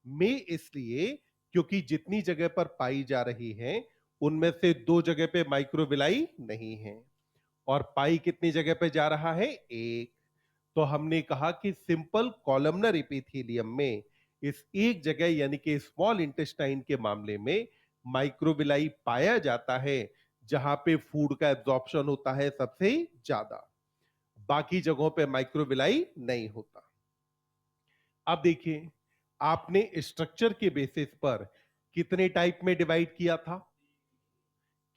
में इसलिए क्योंकि जितनी जगह पर पाई जा रही है उनमें से 2 जगह पे माइक्रोविलाई नहीं है और पाई कितनी जगह पे जा रहा है? एक। तो हमने कहा कि सिंपल कॉलमनर एपिथेलियम में इस एक जगह यानी कि स्मॉल इंटेस्टाइन के मामले में माइक्रोविलाई पाया जाता है जहां पे फूड का एब्जॉर्प्शन होता है सबसे ज्यादा। बाकी जगहों पे माइक्रोविलाई नहीं होता। अब देखिए, आपने स्ट्रक्चर के बेसिस पर कितने टाइप में डिवाइड किया था?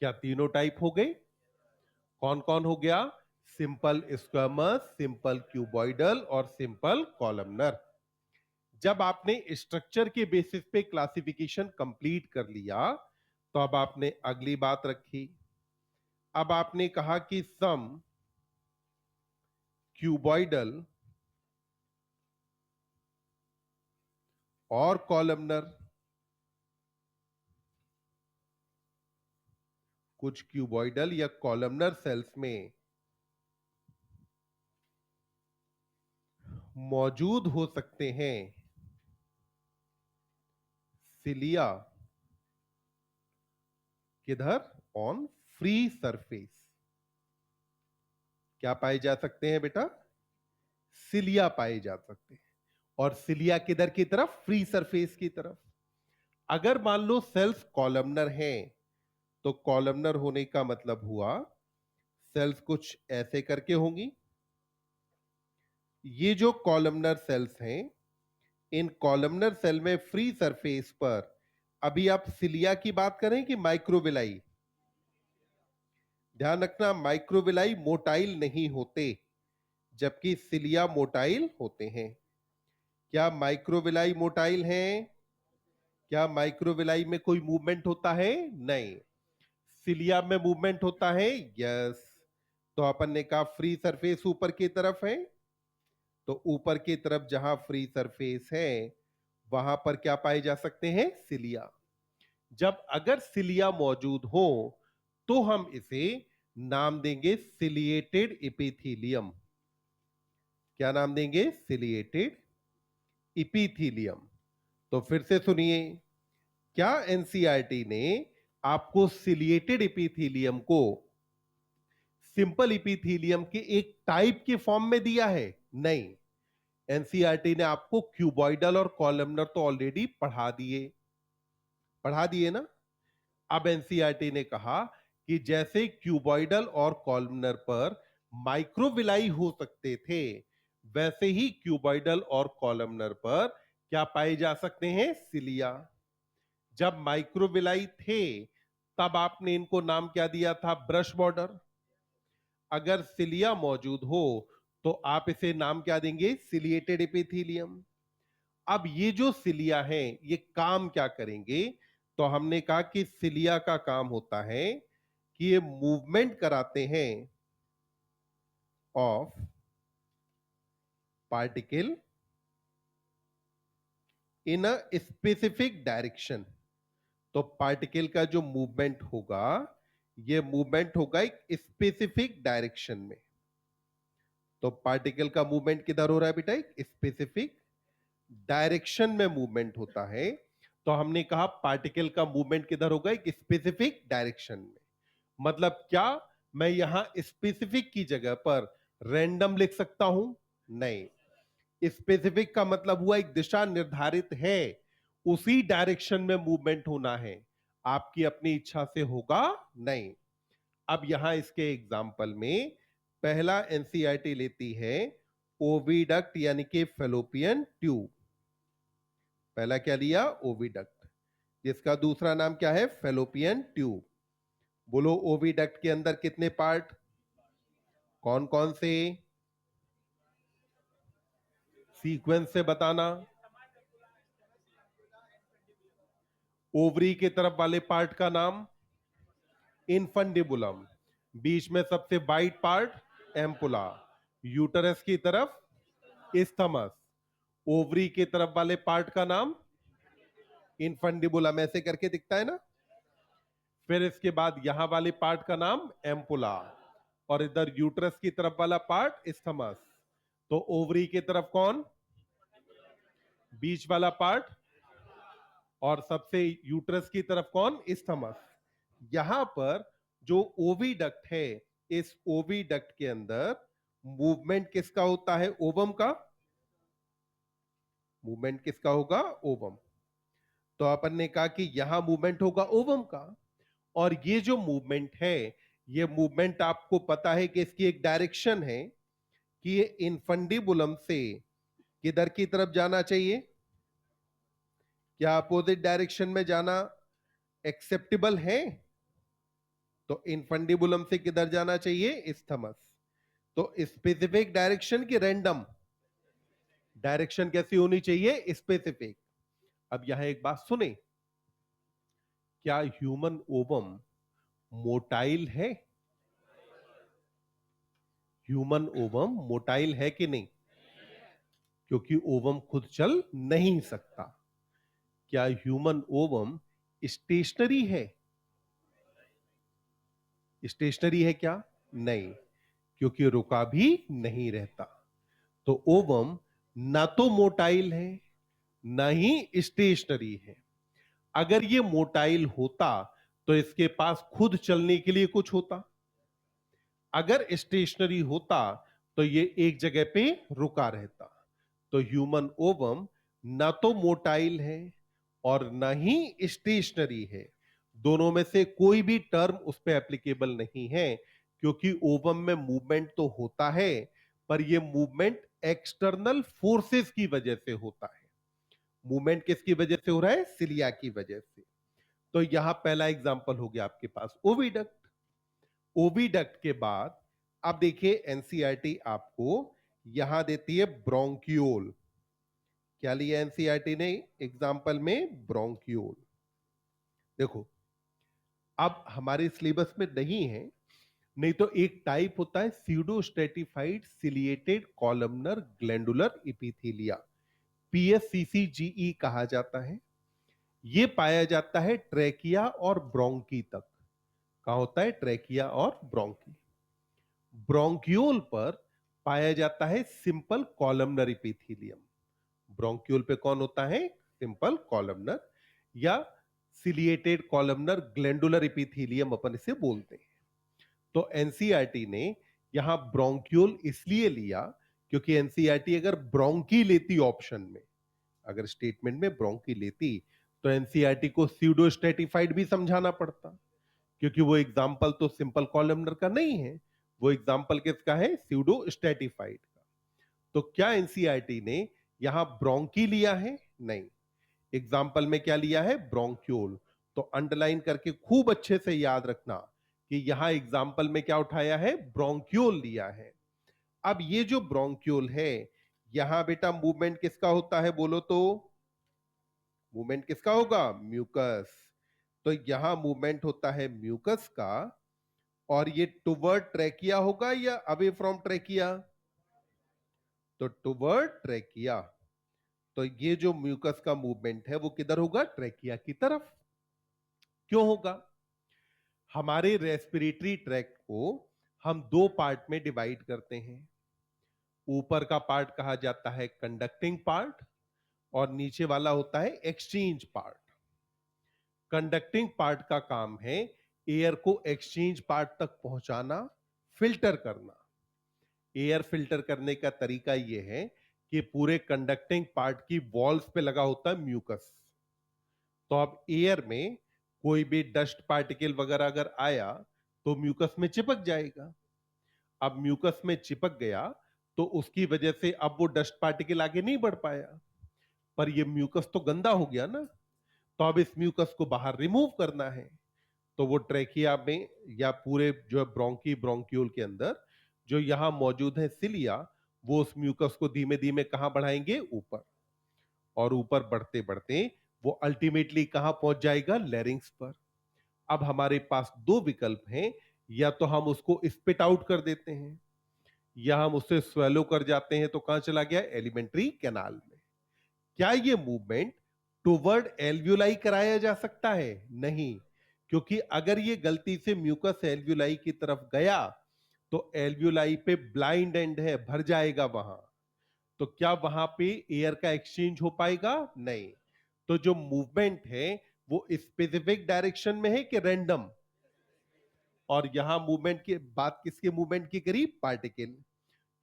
क्या तीनों टाइप हो गए? कौन कौन हो गया? सिंपल स्क्वामस, सिंपल क्यूबॉइडल और सिंपल कॉलमनर। जब आपने स्ट्रक्चर के बेसिस पे क्लासिफिकेशन कंप्लीट कर लिया तो अब आपने अगली बात रखी। अब आपने कहा कि सम क्यूबॉइडल और कॉलमनर, कुछ क्यूबॉइडल या कॉलमनर सेल्स में मौजूद हो सकते हैं सिलिया किधर? On free surface. क्या पाए जा सकते हैं बेटा? सिलिया पाए जा सकते हैं। और सिलिया किधर की तरफ? फ्री सरफेस की तरफ। अगर मान लो सेल्स कॉलमनर हैं तो कॉलमनर होने का मतलब हुआ सेल्स कुछ ऐसे करके होंगी। ये जो कॉलमनर सेल्स हैं, इन कॉलमनर सेल में फ्री सरफेस पर अभी आप सिलिया की बात करें कि माइक्रोविलाई? ध्यान रखना, माइक्रोविलाई मोटाइल नहीं होते जबकि सिलिया मोटाइल होते हैं। क्या माइक्रोविलाई मोटाइल हैं? क्या माइक्रोविलाई में कोई मूवमेंट होता है? नहीं। सिलिया में मूवमेंट होता है? यस। तो अपन ने कहा फ्री सरफेस ऊपर की तरफ है, तो ऊपर की तरफ जहां फ्री सरफेस है वहां पर क्या पाए जा सकते हैं? सिलिया। जब अगर सिलिया मौजूद हो तो हम इसे नाम देंगे सिलिएटेड एपिथेलियम। क्या नाम देंगे? सिलिएटेड इपीथीलियम। तो फिर से सुनिए, क्या एनसीईआरटी ने आपको सिलिएटेड इपीथीलियम को सिंपल इपीथीलियम के एक टाइप के फॉर्म में दिया है? नहीं। एनसीईआरटी ने आपको क्यूबॉइडल और कॉलमनर तो ऑलरेडी पढ़ा दिए ना। अब एनसीईआरटी ने कहा कि जैसे क्यूबॉइडल और कॉलमनर पर माइक्रोविलाई हो सकते थे वैसे ही क्यूबॉइडल और कॉलमनर पर क्या पाए जा सकते हैं? सिलिया। जब माइक्रोविलाई थे तब आपने इनको नाम क्या दिया था? Brush border. अगर सिलिया मौजूद हो तो आप इसे नाम क्या देंगे? Ciliated epithelium. अब ये जो सिलिया हैं ये काम क्या करेंगे? तो हमने कहा कि सिलिया का काम होता है कि ये मूवमेंट कराते हैं of particle in a specific direction. तो पार्टिकल का जो मूवमेंट होगा ये मूवमेंट होगा एक स्पेसिफिक डायरेक्शन में। तो पार्टिकल का मूवमेंट किधर हो रहा है बेटा? एक स्पेसिफिक डायरेक्शन में मूवमेंट होता है। तो हमने कहा पार्टिकल का मूवमेंट किधर होगा? एक स्पेसिफिक डायरेक्शन में। मतलब क्या मैं यहां स्पेसिफिक की जगह पर रैंडम लिख सकता हूं? नहीं। स्पेसिफिक का मतलब हुआ एक दिशा निर्धारित है, उसी डायरेक्शन में मूवमेंट होना है, आपकी अपनी इच्छा से होगा नहीं। अब यहां इसके एग्जाम्पल में पहला एनसीईआरटी लेती है ओविडक्ट यानी कि फेलोपियन ट्यूब। पहला क्या लिया? ओविडक्ट, जिसका दूसरा नाम क्या है? Fallopian tube. बोलो ओविडक्ट के अंदर कितने पार्ट? कौन कौन से? सीक्वेंस से बताना। ओवरी के तरफ वाले पार्ट का नाम इनफंडिबुलम, बीच में सबसे वाइट पार्ट एम्पुला, यूटरस की तरफ इस्थमस, ओवरी के तरफ वाले पार्ट का नाम इनफंडिबुलम, ऐसे करके दिखता है ना। फिर इसके बाद यहां वाले पार्ट का नाम एम्पुला और इधर यूटरस की तरफ वाला पार्ट इस्थमस। तो ओवरी की तरफ कौन? बीच वाला पार्ट और सबसे यूट्रस की तरफ कौन? इस्थमस। यहां पर जो ओविडक्ट है, इस ओविडक्ट के अंदर मूवमेंट किसका होता है? ओवम का। मूवमेंट किसका होगा? ओवम। तो अपन ने कहा कि यहां मूवमेंट होगा ओवम का, और ये जो मूवमेंट है, ये मूवमेंट आपको पता है कि इसकी एक डायरेक्शन है कि ये इनफंडिबुलम से किधर की तरफ जाना चाहिए? क्या अपोजिट डायरेक्शन में जाना एक्सेप्टेबल है? तो इनफंडिबुलम से किधर जाना चाहिए? इस्थमस। तो स्पेसिफिक डायरेक्शन की रैंडम डायरेक्शन कैसी होनी चाहिए? स्पेसिफिक। अब यहां एक बात सुने, क्या ह्यूमन ओवम मोटाइल है? ह्यूमन ओवम मोटाइल है कि नहीं? क्योंकि ओवम खुद चल नहीं सकता। क्या ह्यूमन ओवम स्टेशनरी है? स्टेशनरी है क्या? नहीं, क्योंकि रुका भी नहीं रहता। तो ओवम ना तो मोटाइल है, ना ही स्टेशनरी है। अगर ये मोटाइल होता तो इसके पास खुद चलने के लिए कुछ होता। अगर स्टेशनरी होता तो ये एक जगह पे रुका रहता। तो ह्यूमन ओवम ना तो मोटाइल है और ना ही स्टेशनरी है। दोनों में से कोई भी टर्म उस पर एप्लीकेबल नहीं है, क्योंकि ओवम में मूवमेंट तो होता है, पर यह मूवमेंट एक्सटर्नल फोर्सेस की वजह से होता है। मूवमेंट किसकी वजह से हो रहा है? सिलिया की वजह से। तो यहां पहला एग्जांपल हो गया आपके पास ओविडक्ट। ओविडक्ट के बाद अब देखिए एनसीईआरटी आपको यहां देती है ब्रोंकियोल। क्या लिया एनसीईआरटी ने एग्जांपल में? ब्रोंकियोल। देखो, अब हमारे सिलेबस में नहीं है, नहीं तो एक टाइप होता है स्यूडोस्ट्रेटिफाइड सिलिएटेड कॉलमनर ग्लैंडुलर इपिथेलिया, पीएससीसीजीई कहा जाता है। यह पाया जाता है ट्रेकिया और ब्रोंकी तक। कहा होता है? ट्रेकिया और ब्रोंकी। ब्रोंक्यूल पर पाया जाता है सिंपल कॉलमनर इपिथेलियम। ब्रोंक्यूल पे कौन होता है? सिंपल कॉलमनर या सिलिएटेड कॉलमनर ग्लैंडुलर इपिथेलियम अपन इसे बोलते हैं। तो एनसीईआरटी ने यहां ब्रोंक्यूल इसलिए लिया क्योंकि एनसीईआरटी अगर ब्रोंकी लेती ऑप्शन में, अगर स्टेटमेंट में ब्रोंकी लेती, तो एनसीईआरटी को स्यूडोस्ट्रेटिफाइड भी समझाना पड़ता, क्योंकि वो एग्जाम्पल तो सिंपल कॉलमनर का नहीं है, वो एग्जाम्पल किसका है? स्यूडो स्टैटिफाइड का। तो क्या एनसीईआरटी ने यहां ब्रोंकी लिया है? नहीं। एग्जाम्पल में क्या लिया है? ब्रोंक्यूल। तो अंडरलाइन करके खूब अच्छे से याद रखना कि यहां एग्जाम्पल में क्या उठाया है? ब्रोंक्यूल लिया है। अब ये जो ब्रोंक्यूल है, यहां बेटा मूवमेंट किसका होता है? बोलो तो। मूवमेंट किसका होगा? म्यूकस। तो यहां मूवमेंट होता है म्यूकस का, और ये टुवर्ड ट्रेकिया होगा या अवे फ्रॉम ट्रेकिया? तो टुवर्ड ट्रेकिया। तो ये जो म्यूकस का मूवमेंट है वो किधर होगा? ट्रेकिया की तरफ। क्यों होगा? हमारे रेस्पिरेटरी ट्रैक्ट को हम दो पार्ट में डिवाइड करते हैं। ऊपर का पार्ट कहा जाता है कंडक्टिंग पार्ट, और नीचे वाला होता है एक्सचेंज पार्ट। कंडक्टिंग पार्ट का काम है एयर को एक्सचेंज पार्ट तक पहुंचाना, फिल्टर करना। एयर फिल्टर करने का तरीका यह है कि पूरे कंडक्टिंग पार्ट की वॉल्स पे लगा होता है म्यूकस। तो अब एयर में कोई भी डस्ट पार्टिकल वगैरह अगर आया तो म्यूकस में चिपक जाएगा। अब म्यूकस में चिपक गया तो उसकी वजह से अब वो डस्ट पार्टिकल आगे नहीं बढ़ पाया, पर ये म्यूकस तो गंदा हो गया ना। तो अब इस म्यूकस को बाहर रिमूव करना है। तो वो ट्रेकिया में या पूरे जो ब्रोंकी ब्रोंक्यूल के अंदर जो यहां मौजूद है सिलिया, वो उस म्यूकस को धीमे धीमे कहां बढ़ाएंगे? ऊपर। और ऊपर बढ़ते बढ़ते वो अल्टीमेटली कहां पहुंच जाएगा? लैरिंग्स पर। अब हमारे पास दो विकल्प हैं, या तो हम उसको स्पिट आउट कर देते हैं, या हम उसे स्वेलो कर जाते हैं। तो कहां चला गया? एलिमेंट्री कैनाल में। क्या ये मूवमेंट टुवर्ड एल्व्यूलाई कराया जा सकता है? नहीं, क्योंकि अगर ये गलती से म्यूकस एल्व्यूलाई की तरफ गया तो एल्व्यूलाई पे ब्लाइंड एंड है, भर जाएगा वहां। तो क्या वहां पे एयर का एक्सचेंज हो पाएगा? नहीं। तो जो मूवमेंट है वो स्पेसिफिक डायरेक्शन में है कि रैंडम? और यहां मूवमेंट की बात किसके मूवमेंट की करी? पार्टिकल।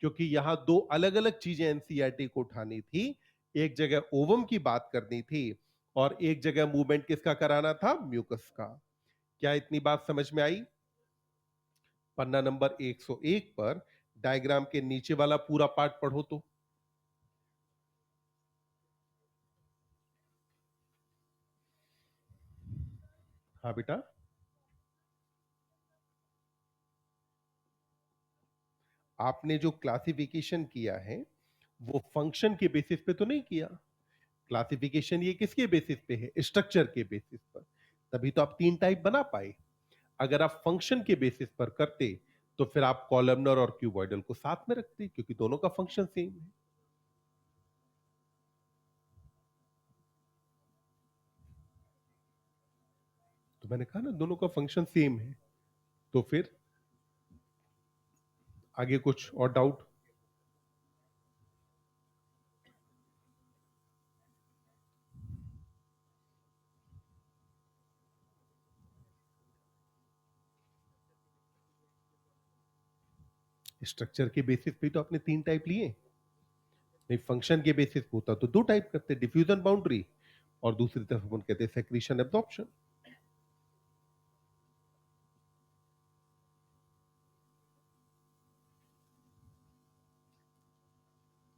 क्योंकि यहां दो अलग अलग चीजें एनसीईआरटी को उठानी थी। एक जगह ओवम की बात करनी थी और एक जगह मूवमेंट किसका कराना था? म्यूकस का। क्या इतनी बात समझ में आई? पन्ना नंबर 101 पर डायग्राम के नीचे वाला पूरा पार्ट पढ़ो तो। हाँ बेटा, आपने जो क्लासिफिकेशन किया है वो फंक्शन के बेसिस पे तो नहीं किया। क्लासिफिकेशन ये किसके बेसिस पे है? स्ट्रक्चर के बेसिस पर। तभी तो आप तीन टाइप बना पाए। अगर आप फंक्शन के बेसिस पर करते तो फिर आप कॉलमनर और क्यूबॉइडल को साथ में रखते, क्योंकि दोनों का फंक्शन सेम है। तो मैंने कहा ना दोनों का फंक्शन सेम है। तो फिर आगे कुछ और डाउट? स्ट्रक्चर के बेसिस पे तो आपने तीन टाइप लिए। नहीं, फंक्शन के बेसिस पे होता तो दो टाइप करते, डिफ्यूजन बाउंड्री और दूसरी तरफ अपन कहते हैं सेक्रीशन एब्जॉर्प्शन।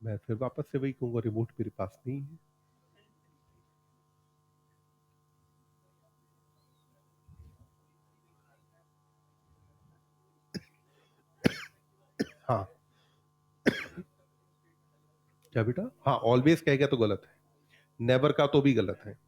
मैं फिर वापस से वही कहूंगा, रिमोट मेरे पास नहीं है। हाँ, क्या बेटा? हाँ, ऑलवेज कहेगा तो गलत है, नेवर का तो भी गलत है।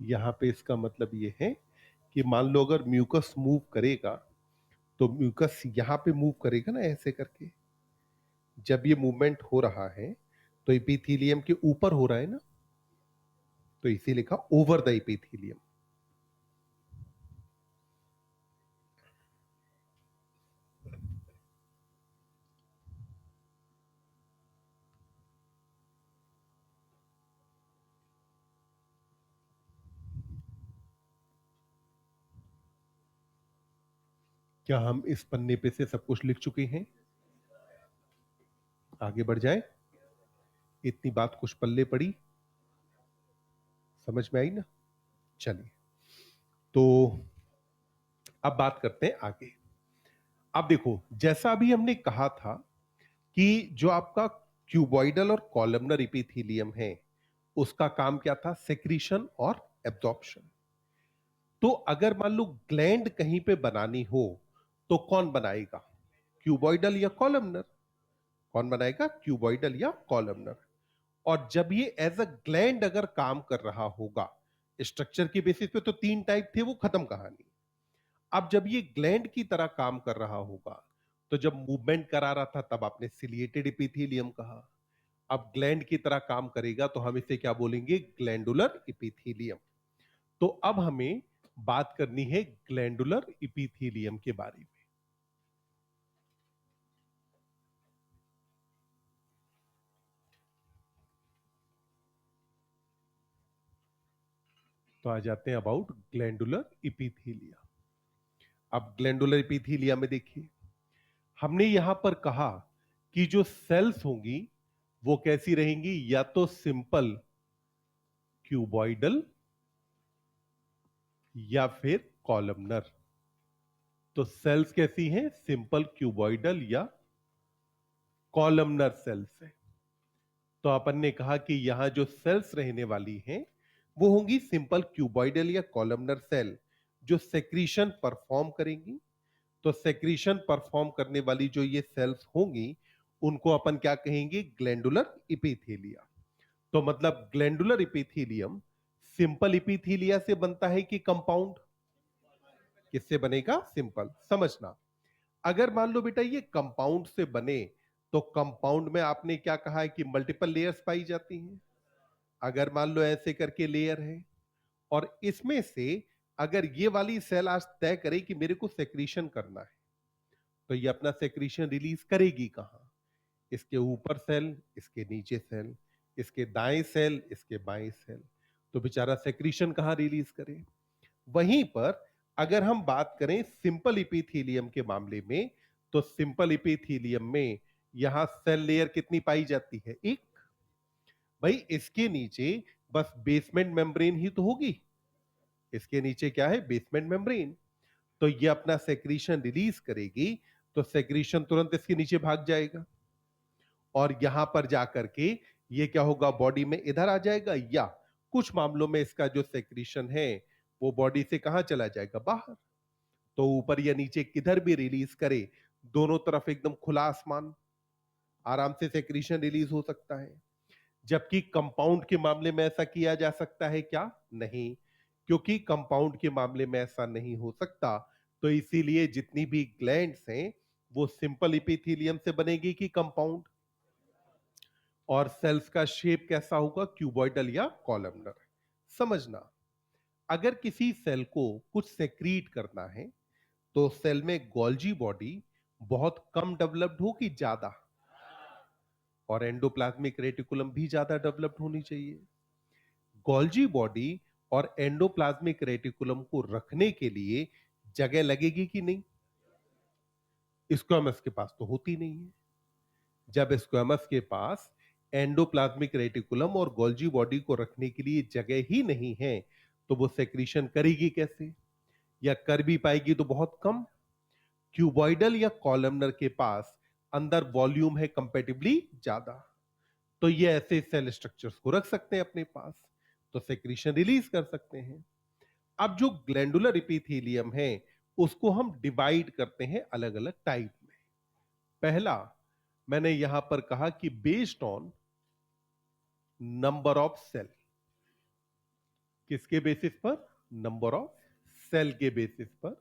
यहां पे इसका मतलब ये है कि मान लो अगर म्यूकस मूव करेगा तो म्यूकस यहां पे मूव करेगा ना, ऐसे करके। जब ये मूवमेंट हो रहा है तो इपीथीलियम के ऊपर हो रहा है ना, तो इसी लिखा ओवर द इपीथीलियम। क्या हम इस पन्ने पे से सब कुछ लिख चुके हैं? आगे बढ़ जाए। इतनी बात कुछ पल्ले पड़ी? समझ में आई ना? चलिए, तो अब बात करते हैं आगे। अब देखो, जैसा अभी हमने कहा था कि जो आपका क्यूबॉइडल और कॉलमनर इपीथीलियम है उसका काम क्या था? सेक्रीशन और एब्जॉर्प्शन। तो अगर मान लो ग्लैंड कहीं पे बनानी हो तो कौन बनाएगा? क्यूबॉइडल या कॉलमनर? कौन बनाएगा? क्यूबॉइडल या कॉलमनर। और जब ये एज अ ग्लैंड अगर काम कर रहा होगा, स्ट्रक्चर के बेसिस पे तो तीन टाइप थे, वो खत्म कहानी। अब जब ये ग्लैंड की तरह काम कर रहा होगा, तो जब मूवमेंट करा रहा था तब आपने सिलिएटेड इपीथीलियम कहा। अब ग्लैंड की तरह काम करेगा तो हम इसे क्या बोलेंगे? ग्लैंडुलर इपीथीलियम। तो अब हमें बात करनी है ग्लैंडुलर इपीथीलियम के बारे में। तो आ जाते हैं अबाउट ग्लैंडुलर इपिथेलिया। अब ग्लैंडुलर इपिथेलिया में देखिए, हमने यहां पर कहा कि जो सेल्स होंगी वो कैसी रहेंगी, या तो सिंपल क्यूबॉइडल या फिर कॉलमनर। तो सेल्स कैसी हैं, सिंपल क्यूबॉइडल या कॉलमनर सेल्स है। तो अपन ने कहा कि यहां जो सेल्स रहने वाली हैं वो होंगी सिंपल क्यूबॉइडल या कॉलमनर सेल, जो सेक्रीशन परफॉर्म करेंगी। तो सेक्रीशन परफॉर्म करने वाली जो ये सेल्स होंगी उनको अपन क्या कहेंगे, ग्लैंडुलर इपिथेलिया। तो मतलब ग्लैंडुलर इपिथेलियम सिंपल इपिथेलिया से बनता है कि कंपाउंड? किससे बनेगा, सिंपल। समझना, अगर मान लो बेटा ये कंपाउंड से बने तो कंपाउंड में आपने क्या कहा है कि मल्टीपल लेयर्स पाई जाती हैं। अगर मान लो ऐसे करके लेयर है और इसमें से अगर ये वाली सेल आज तय करे कि मेरे को सेक्रीशन करना है, तो ये अपना सेक्रीशन रिलीज करेगी कहां, इसके ऊपर सेल, इसके नीचे सेल, इसके दाएं सेल, इसके बाएं सेल। तो बेचारा सेक्रीशन कहां रिलीज करे। वहीं पर अगर हम बात करें सिंपल इपिथेलियम के मामले में, तो सिंपल इपिथेलियम में यहां सेल लेयर कितनी पाई जाती है, एक। भाई इसके नीचे बस बेसमेंट मेम्ब्रेन ही तो होगी, इसके नीचे क्या है, बेसमेंट मेम्ब्रेन। तो ये अपना सेक्रीशन रिलीज करेगी, तो सेक्रीशन तुरंत इसके नीचे भाग जाएगा और यहां पर जाकर के ये क्या होगा, बॉडी में इधर आ जाएगा, या कुछ मामलों में इसका जो सेक्रीशन है वो बॉडी से कहां चला जाएगा, बाहर। तो ऊपर या नीचे किधर भी रिलीज करे, दोनों तरफ एकदम खुला आसमान, आराम से सेक्रीशन रिलीज हो सकता है। जबकि कंपाउंड के मामले में ऐसा किया जा सकता है क्या, नहीं, क्योंकि कंपाउंड के मामले में ऐसा नहीं हो सकता। तो इसीलिए जितनी भी ग्लैंड्स हैं वो सिंपल इपिथेलियम से बनेगी कि कंपाउंड, और सेल्स का शेप कैसा होगा, क्यूबॉइडल या कॉलमनर। समझना, अगर किसी सेल को कुछ सेक्रीट करना है तो सेल में गोल्जी बॉडी बहुत कम डेवलप्ड हो कि ज्यादा, और एंडोप्लाज्मिक रेटिकुलम भी ज्यादा डेवलप्ड होनी चाहिए। गोल्जी बॉडी और एंडोप्लाज्मिक रेटिकुलम को रखने के लिए जगह लगेगी कि नहीं, स्क्वैमस के पास तो होती नहीं है। जब स्क्वैमस के पास एंडोप्लाज्मिक रेटिकुलम और गोल्जी बॉडी को रखने के लिए जगह ही नहीं है, तो वो सेक्रीशन करेगी कैसे, या कर भी पाएगी तो बहुत कम। क्यूबॉइडल या कॉलमनर के पास अंदर वॉल्यूम है कंपैरेटिवली ज्यादा, तो ये ऐसे सेल स्ट्रक्चर्स को रख सकते हैं अपने पास, तो सेक्रीशन रिलीज कर सकते हैं। अब जो ग्लैंडुलर एपिथेलियम है उसको हम डिवाइड करते हैं अलग अलग टाइप में। पहला, मैंने यहां पर कहा कि based on number of cell. किसके बेसिस पर, नंबर ऑफ सेल के बेसिस पर।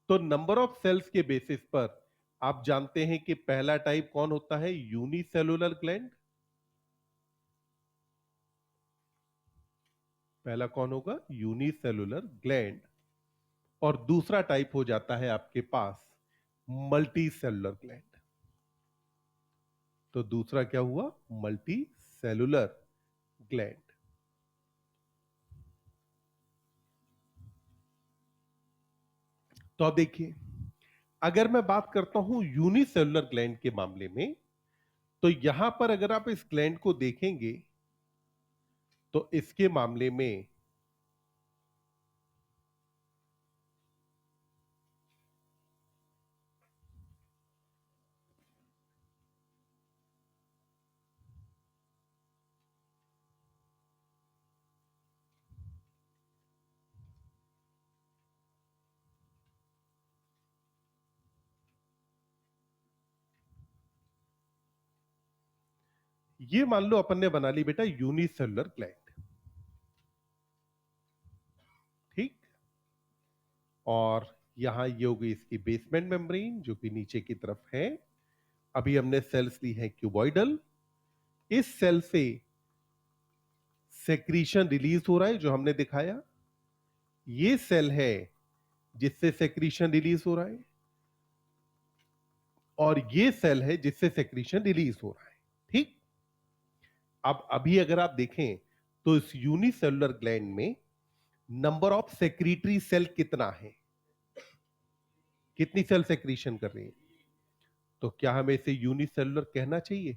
तो नंबर ऑफ सेल्स के बेसिस पर आप जानते हैं कि पहला टाइप कौन होता है, यूनिसेलुलर ग्लैंड। पहला कौन होगा, यूनिसेलुलर ग्लैंड। और दूसरा टाइप हो जाता है आपके पास मल्टी सेलुलर ग्लैंड। तो दूसरा क्या हुआ, मल्टी सेलुलर ग्लैंड। तो अब देखिए, अगर मैं बात करता हूं यूनिसेलुलर ग्लैंड के मामले में, तो यहां पर अगर आप इस ग्लैंड को देखेंगे तो इसके मामले में ये मान लो अपन ने बना ली बेटा यूनिसेलुलर ग्लैंड, ठीक। और यहां ये हो गई इसकी बेसमेंट मेम्ब्रेन जो कि नीचे की तरफ है। अभी हमने सेल्स ली है क्यूबॉइडल, इस सेल से सेक्रीशन रिलीज हो रहा है जो हमने दिखाया। ये सेल है जिससे सेक्रीशन रिलीज हो रहा है, और ये सेल है जिससे सेक्रीशन रिलीज हो रहा है, ठीक। अब अभी अगर आप देखें तो इस यूनिसेलुलर ग्लैंड में नंबर ऑफ सेक्रीटरी सेल कितना है, कितनी सेल सेक्रीशन कर रही है? तो क्या हमें इसे यूनिसेलुलर कहना चाहिए?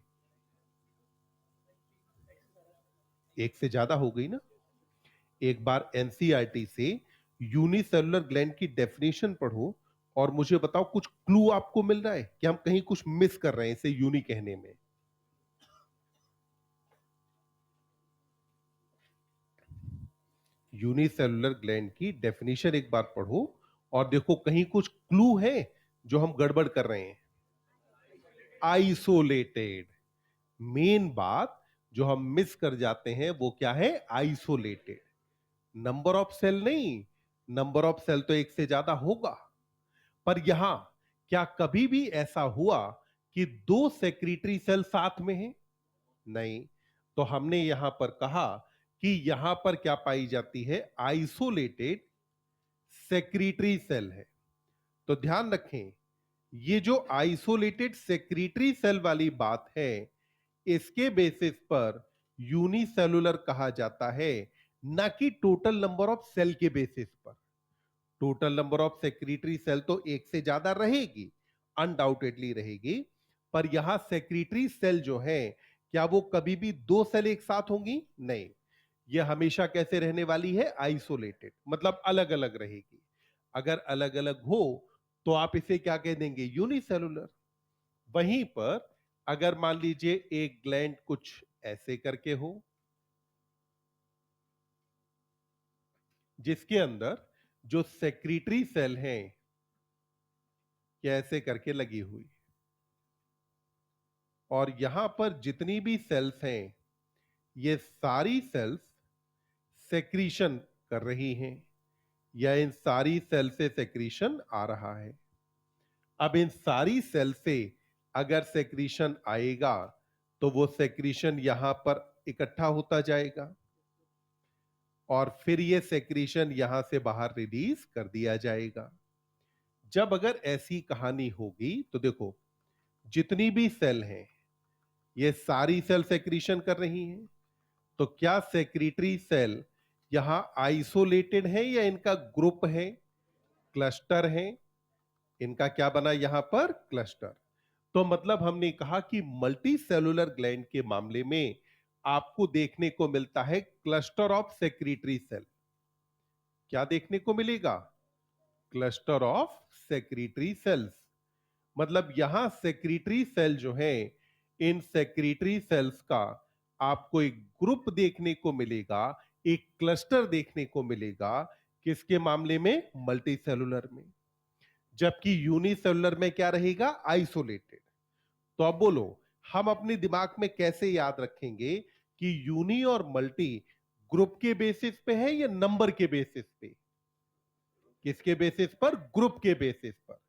एक से ज्यादा हो गई ना। एक बार एनसीईआरटी से यूनिसेलुलर ग्लैंड की डेफिनेशन पढ़ो और मुझे बताओ कुछ क्लू आपको मिल रहा है कि हम कहीं कुछ मिस कर रहे हैं इसे यूनि कहने में? यूनिसेलुलर ग्लैंड की डेफिनेशन एक बार पढ़ो और देखो कहीं कुछ क्लू है जो हम गड़बड़ कर रहे हैं। आइसोलेटेड। मेन बात जो हम मिस कर जाते हैं वो क्या है? आइसोलेटेड। नंबर ऑफ सेल नहीं, नंबर ऑफ सेल तो एक से ज्यादा होगा, पर यहां क्या कभी भी ऐसा हुआ कि दो सेक्रीटरी सेल साथ में हैं? नहीं। तो हमने यहां पर कहा कि यहां पर क्या पाई जाती है? आइसोलेटेड सेक्रीटरी सेल है। तो ध्यान रखें, ये जो आइसोलेटेड सेक्रीटरी सेल वाली बात है, इसके बेसिस पर यूनिसेलुलर कहा जाता है, ना कि टोटल नंबर ऑफ सेल के बेसिस पर। टोटल नंबर ऑफ सेक्रीटरी सेल तो एक से ज्यादा रहेगी, अनडाउटेडली रहेगी, पर यहां सेक्रीटरी सेल जो है, क्या वो कभी भी दो सेल एक साथ होंगी? नहीं। यह हमेशा कैसे रहने वाली है? आइसोलेटेड, मतलब अलग अलग रहेगी। अगर अलग अलग हो तो आप इसे क्या कह देंगे? यूनिसेलुलर। वहीं पर अगर मान लीजिए एक ग्लैंड कुछ ऐसे करके हो, जिसके अंदर जो सेक्रीटरी सेल हैं कैसे करके लगी हुई, और यहां पर जितनी भी सेल्स हैं ये सारी सेल्स सेक्रीशन कर रही हैं, या इन सारी सेल से सेक्रीशन आ रहा है। अब इन सारी सेल से अगर सेक्रीशन आएगा तो वो सेक्रीशन यहां पर इकट्ठा होता जाएगा और फिर ये सेक्रीशन यहां से बाहर रिलीज कर दिया जाएगा। जब अगर ऐसी कहानी होगी तो देखो, जितनी भी सेल हैं ये सारी सेल सेक्रीशन कर रही हैं, तो क्या सेक्रीटरी सेल यहां आइसोलेटेड है या इनका ग्रुप है, क्लस्टर है? इनका क्या बना यहां पर? क्लस्टर। तो मतलब हमने कहा कि मल्टी सेलुलर ग्लैंड के मामले में आपको देखने को मिलता है क्लस्टर ऑफ सेक्रीटरी सेल। क्या देखने को मिलेगा? Cluster of secretory cells. मतलब यहां सेक्रीटरी सेल जो है, इन सेक्रीटरी सेल्स का आपको एक ग्रुप देखने को मिलेगा, एक क्लस्टर देखने को मिलेगा। किसके मामले में? मल्टी सेलुलर में। जबकि यूनिसेलुलर में क्या रहेगा? आइसोलेटेड। तो अब बोलो, हम अपने दिमाग में कैसे याद रखेंगे कि यूनी और मल्टी ग्रुप के बेसिस पे है या नंबर के बेसिस पे? किसके बेसिस पर? ग्रुप के बेसिस पर।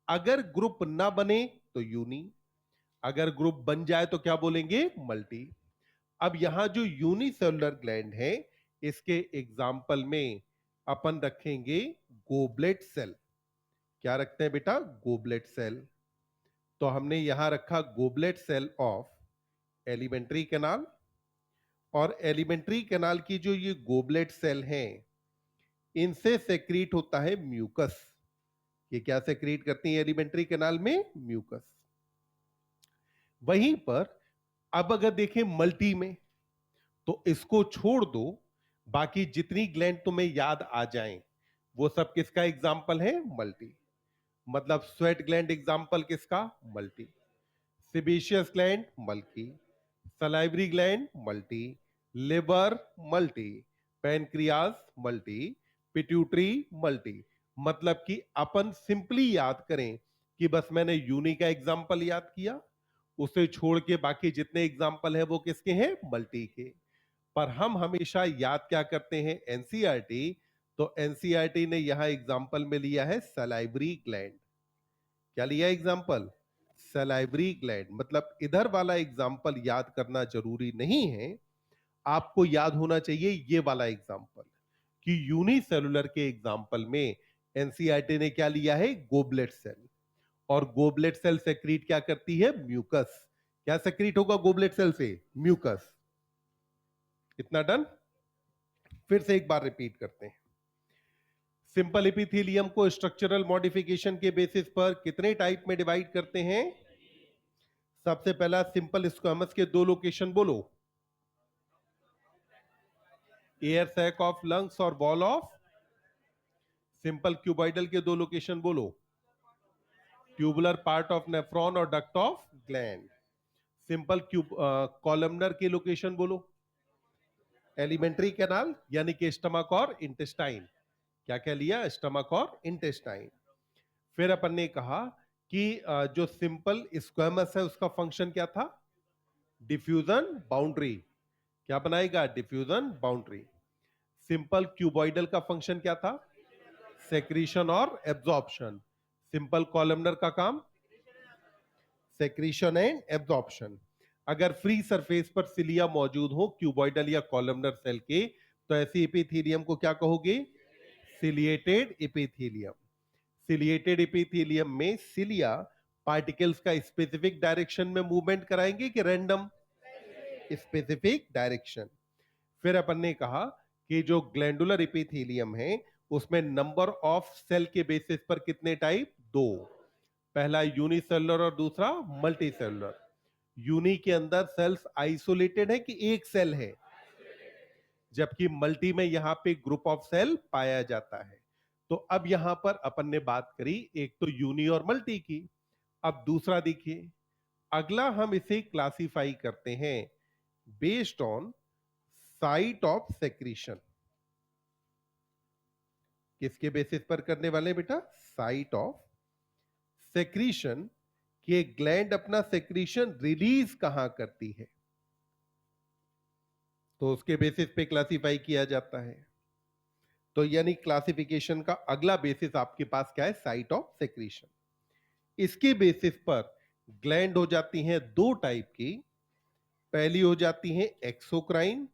अगर ग्रुप ना बने तो यूनी, अगर ग्रुप बन जाए तो क्या बोलेंगे? मल्टी। अब यहां जो यूनिसेलुलर ग्लैंड है, इसके एग्जाम्पल में अपन रखेंगे गोबलेट सेल। क्या रखते हैं बेटा? Goblet cell. तो हमने यहां रखा goblet cell of alimentary canal, और एलिमेंट्री कैनाल की जो ये गोबलेट सेल हैं, इनसे सेक्रीट होता है म्यूकस। ये क्या सेक्रीट करती है एलिमेंट्री कैनाल में? म्यूकस। वहीं पर अब अगर देखें मल्टी में, तो इसको छोड़ दो, बाकी जितनी ग्लैंड तुम्हें याद आ जाएं वो सब किसका एग्जाम्पल है? मल्टी। मतलब स्वेट ग्लैंड एग्जाम्पल किसका? Multi. Sebaceous gland multi, salivary gland multi, liver multi, pancreas multi, pituitary multi. मतलब कि अपन सिंपली याद करें कि बस मैंने यूनी का एग्जाम्पल याद किया, उसे छोड़ के बाकी जितने एग्जाम्पल है वो किसके हैं? मल्टी के। पर हम हमेशा याद क्या करते हैं? एनसीईआरटी। तो एनसीईआरटी ने यहां एग्जाम्पल में लिया है सलाइवरी ग्लैंड। क्या लिया एग्जाम्पल? Salivary gland. मतलब इधर वाला एग्जाम्पल याद करना जरूरी नहीं है, आपको याद होना चाहिए ये वाला एग्जाम्पल, कि यूनिसेलुलर के एग्जाम्पल में एनसीईआरटी ने क्या लिया है? Goblet cell. और गोबलेट सेल सेक्रीट क्या करती है? म्यूकस। क्या सेक्रीट होगा गोबलेट सेल से? म्यूकस। इतना डन? फिर से एक बार रिपीट करते हैं। सिंपल एपिथेलियम को स्ट्रक्चरल मॉडिफिकेशन के बेसिस पर कितने टाइप में डिवाइड करते हैं? सबसे पहला सिंपल स्क्वामस के दो लोकेशन बोलो, एयर सैक ऑफ लंग्स और वॉल ऑफ। सिंपल क्यूबॉइडल के दो लोकेशन बोलो, ट्यूबुलर पार्ट ऑफ नेफ्रॉन और duct of gland. Simple cube columnar के लोकेशन बोलो, एलिमेंट्री कैनाल यानी कि स्टमक और इंटेस्टाइन। क्या क्या लिया? स्टमक और इंटेस्टाइन। फिर अपन ने कहा कि जो सिंपल स्क्वेमस है उसका फंक्शन क्या था? Diffusion boundary. क्या बनाएगा? Diffusion boundary. सिंपल क्यूबॉइडल का फंक्शन क्या था? सेक्रीशन और एब्जॉर्प्शन। सिंपल कॉलमनर का काम सेक्रीशन एंड एब्जॉर्प्शन। अगर फ्री सरफेस पर सिलिया मौजूद हो क्यूबॉइडल या कॉलमनर सेल के, तो ऐसी एपिथेलियम को क्या कहोगे? Ciliated epithelium. सिलिएटेड एपिथेलियम में सिलिया पार्टिकल्स का स्पेसिफिक डायरेक्शन में मूवमेंट कराएंगे कि रैंडम? Specific direction. फिर अपन ने कहा कि जो ग्लैंडुलर एपिथेलियम है उसमें नंबर ऑफ सेल के बेसिस पर कितने टाइप? दो। पहला यूनिसेलुलर और दूसरा मल्टीसेलुलर। यूनि के अंदर सेल्स आइसोलेटेड है कि एक सेल है, जबकि मल्टी में यहां पे ग्रुप ऑफ सेल पाया जाता है। तो अब यहां पर अपन ने बात करी एक तो यूनि और मल्टी की। अब दूसरा देखिए, अगला हम इसे क्लासिफाई करते हैं based on site of secretion. किसके बेसिस पर करने वाले बेटा? Site of secretion. कि ग्लैंड अपना सेक्रीशन रिलीज कहां करती है, तो उसके बेसिस पे क्लासिफाई किया जाता है। तो यानी क्लासिफिकेशन का अगला बेसिस आपके पास क्या है? Site of secretion. इसके बेसिस पर ग्लैंड हो जाती हैं दो टाइप की। पहली हो जाती हैं एक्सोक्राइन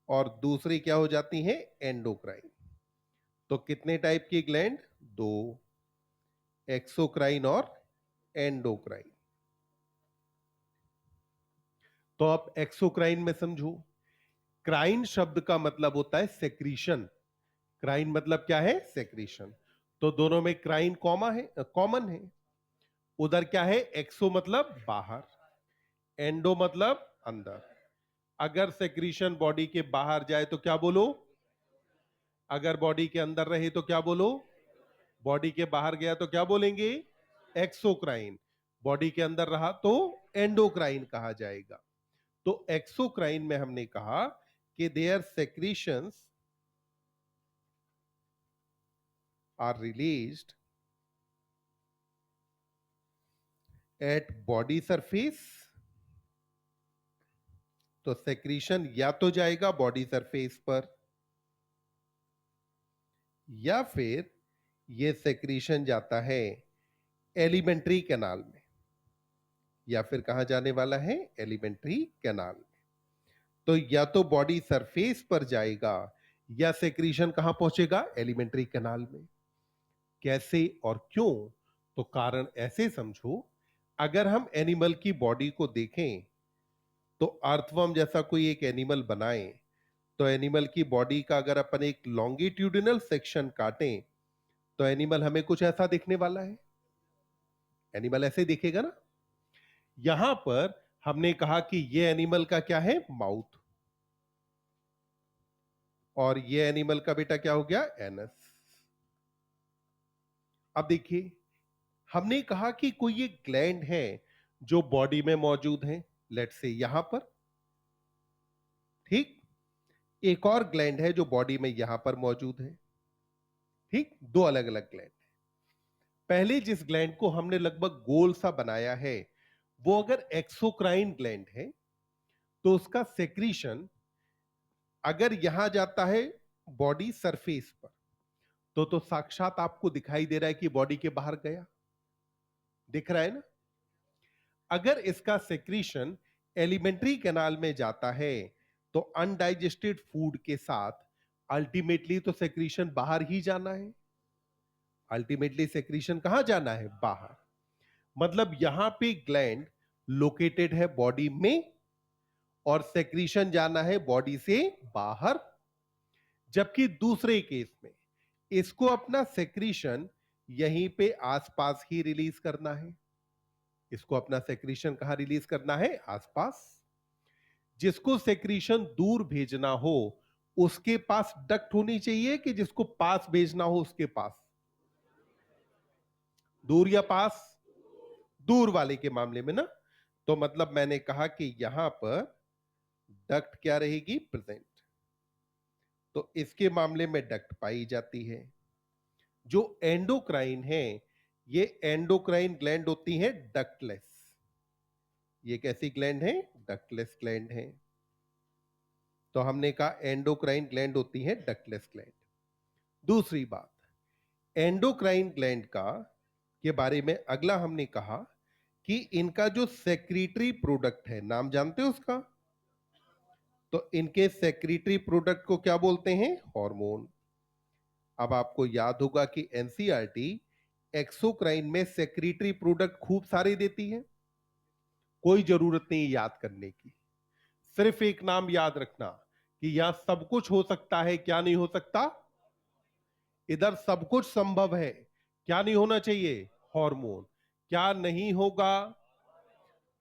और दूसरी क्या हो जाती हैं? एंडोक्राइन। तो कितने टाइप की ग्लैंड? दो, एक्सोक्राइन और एंडोक्राइन। तो अब एक्सोक्राइन में समझो, क्राइन शब्द का मतलब होता है सेक्रीशन। क्राइन मतलब क्या है? सेक्रीशन। तो दोनों में क्राइन कॉमन है। उधर क्या है? एक्सो मतलब बाहर, एंडो मतलब अंदर। अगर सेक्रीशन बॉडी के बाहर जाए तो क्या बोलो? अगर बॉडी के अंदर रहे तो क्या बोलो? बॉडी के बाहर गया तो क्या बोलेंगे? एक्सोक्राइन। बॉडी के अंदर रहा तो एंडोक्राइन कहा जाएगा। तो एक्सोक्राइन में हमने कहा कि their secretions are released at body surface. तो सेक्रीशन या तो जाएगा बॉडी सरफेस पर, या फिर यह सेक्रीशन जाता है एलिमेंट्री कैनाल में, या फिर कहां जाने वाला है? एलिमेंट्री कैनाल में। तो या तो बॉडी सरफेस पर जाएगा या सेक्रीशन कहां पहुंचेगा? एलिमेंट्री कैनाल में। कैसे और क्यों? तो कारण ऐसे समझो, अगर हम एनिमल की बॉडी को देखें तो अर्थवर्म जैसा कोई एक एनिमल बनाए, तो एनिमल की बॉडी का अगर अपन एक लॉन्गिट्यूडिनल सेक्शन काटें तो एनिमल हमें कुछ ऐसा दिखने वाला है। एनिमल ऐसे दिखेगा ना। यहां पर हमने कहा कि ये एनिमल का क्या है? माउथ। और ये एनिमल का बेटा क्या हो गया? एनस। अब देखिए, हमने कहा कि कोई एक ग्लैंड है जो बॉडी में मौजूद है, लेट्स से यहां पर। ठीक। एक और ग्लैंड है जो बॉडी में यहां पर मौजूद है। ठीक, दो अलग अलग ग्लैंड। पहले जिस ग्लैंड को हमने लगभग गोल सा बनाया है, वो अगर एक्सोक्राइन ग्लैंड है तो उसका सेक्रीशन अगर यहां जाता है बॉडी सरफेस पर, तो साक्षात आपको दिखाई दे रहा है कि बॉडी के बाहर गया, दिख रहा है ना। अगर इसका सेक्रीशन एलिमेंट्री कैनाल में जाता है तो अनडाइजेस्टेड फूड के साथ अल्टीमेटली तो सेक्रीशन बाहर ही जाना है। अल्टीमेटली सेक्रीशन कहां जाना है? बाहर। मतलब यहां पे ग्लैंड लोकेटेड है बॉडी में और सेक्रीशन जाना है बॉडी से बाहर। जबकि दूसरे केस में इसको अपना सेक्रीशन यहीं पे आसपास ही रिलीज करना है। इसको अपना सेक्रीशन कहां रिलीज करना है? आसपास। जिसको सेक्रीशन दूर भेजना हो उसके पास डक्ट होनी चाहिए कि जिसको पास भेजना हो उसके पास? दूर या पास? दूर वाले के मामले में ना, तो मतलब मैंने कहा कि यहां पर डक्ट क्या रहेगी? प्रेजेंट। तो इसके मामले में डक्ट पाई जाती है। जो एंडोक्राइन है, ये एंडोक्राइन ग्लैंड होती है डक्टलेस। ये कैसी ग्लैंड है? डक्टलेस ग्लैंड है। तो हमने कहा एंडोक्राइन ग्लैंड होती है डक्टलेस ग्लैंड। दूसरी बात, एंडोक्राइन ग्लैंड का के बारे में अगला हमने कहा कि इनका जो सेक्रीटरी प्रोडक्ट है, नाम जानते हो उसका? तो इनके सेक्रीटरी प्रोडक्ट को क्या बोलते हैं? हार्मोन। अब आपको याद होगा कि एनसीईआरटी एक्सोक्राइन में सेक्रीटरी प्रोडक्ट खूब सारे देती है। कोई जरूरत नहीं याद करने की, सिर्फ एक नाम याद रखना कि यहां सब कुछ हो सकता है, क्या नहीं हो सकता? इधर सब कुछ संभव है, क्या नहीं होना चाहिए? हार्मोन। क्या नहीं होगा?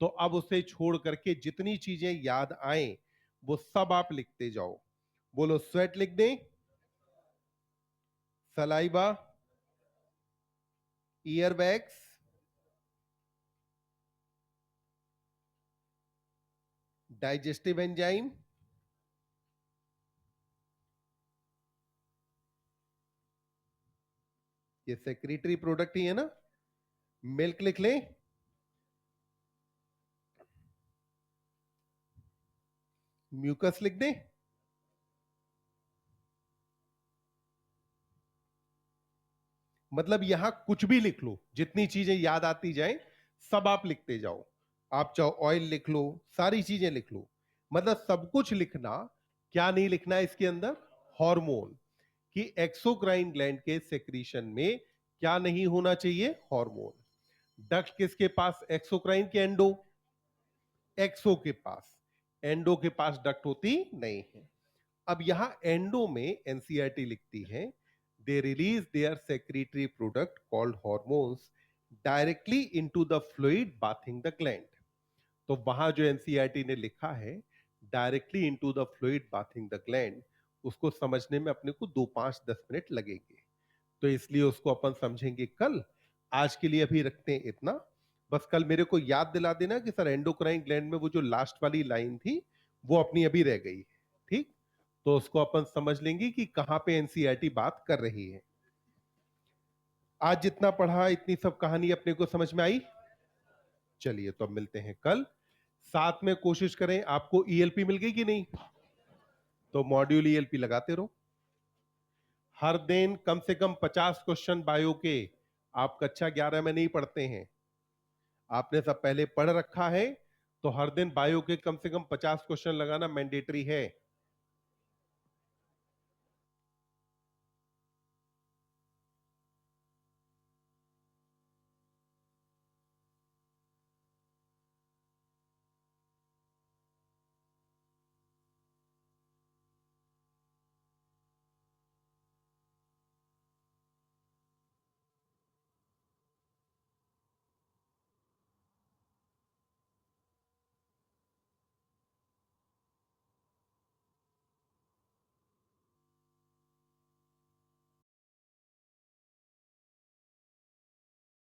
तो अब उसे छोड़ करके जितनी चीजें याद आए वो सब आप लिखते जाओ। बोलो, स्वेट लिख दें, saliva, ear wax, digestive enzyme, ये सेक्रेटरी प्रोडक्ट ही है ना। मिल्क लिख लें, म्यूकस लिख दें, मतलब यहां कुछ भी लिख लो, जितनी चीजें याद आती जाए सब आप लिखते जाओ। आप चाहो ऑयल लिख लो, सारी चीजें लिख लो, मतलब सब कुछ लिखना। क्या नहीं लिखना है इसके अंदर? हार्मोन। कि एक्सोक्राइन ग्लैंड के सेक्रीशन में क्या नहीं होना चाहिए? हार्मोन। डक्ट किसके पास? एक्सोक्राइन के एंडो, एक्सो के पास। एंडो के पास डक्ट होती नहीं है। अब यहां एंडो में एनसीईआरटी लिखती है, they release their secretory product called hormones directly into the fluid bathing the gland। तो वहां जो एनसीईआरटी ने लिखा है directly into the fluid bathing the gland, उसको समझने में अपने को 2 5 10 मिनट लगेंगे, तो इसलिए उसको अपन समझेंगे कल। आज के लिए अभी रखते हैं इतना। बस कल मेरे को याद दिला देना कि सर एंडोक्राइन ग्लैंड में वो जो लास्ट वाली लाइन थी वो अपनी अभी रह गई है, ठीक? तो उसको अपन समझ लेंगे कि कहां पे एनसीईआरटी बात कर रही है। आज जितना पढ़ा इतनी सब कहानी अपने को समझ में आई? चलिए तो अब मिलते हैं कल। साथ में कोशिश करें, आपको ईएलपी मिल गई कि नहीं? तो मॉड्यूल ईएलपी लगाते रहो। हर दिन कम से कम 50 क्वेश्चन बायो के। आप कक्षा 11 में नहीं पढ़ते हैं, आपने सब पहले पढ़ रखा है, तो हर दिन बायो के कम से कम 50 क्वेश्चन लगाना मैंडेटरी है।